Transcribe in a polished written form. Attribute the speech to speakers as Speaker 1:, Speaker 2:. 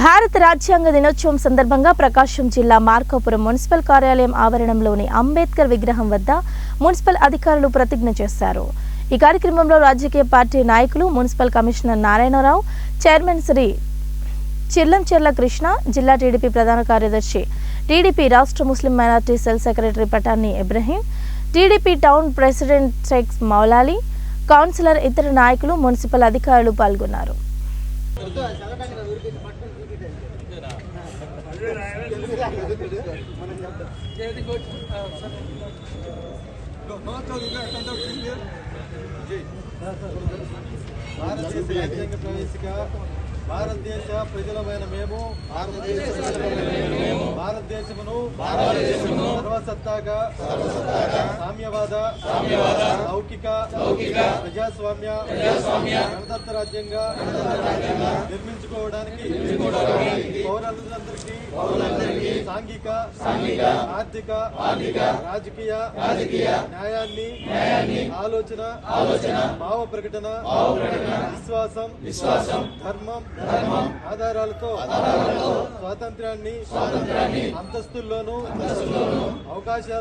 Speaker 1: భారత రాజ్యాంగ దినోత్సవం సందర్భంగా ప్రకాశం జిల్లా మార్కాపురం మున్సిపల్ కార్యాలయం ఆవరణంలోని అంబేద్కర్ విగ్రహం వద్ద మున్సిపల్ అధికారులు ప్రతిజ్ఞ చేశారు. ఈ కార్యక్రమంలో రాజకీయ పార్టీ నాయకులు, municipal commissioner Narayanarao, chairman Shri Chillamcherla Krishna, జిల్లా టీడీపీ ప్రధాన కార్యదర్శి, టీడీపీ రాష్ట్ర Muslim minority cell secretary Patani Ibrahim, TDP town president Sheikh Moulali, councillor, ఇతర నాయకులు, మున్సిపల్ అధికారులు పాల్గొన్నారు.
Speaker 2: భారతదేశ ప్రజలమైన మేము భారతదేశమును సర్వసత్తాక సామ్యవాద లౌకిక ప్రజాస్వామ్య గణతంత్ర రాజ్యంగా నిర్మించుకోవడానికి పౌరులందరికీ సాంఘిక ఆర్థిక రాజకీయ న్యాయాన్ని ఆలోచన భావ ప్రకటన విశ్వాసం ధర్మం ఆధారాలతో స్వాతంత్ర్యాన్ని అంతస్తుల్లోనూ అవకాశాలు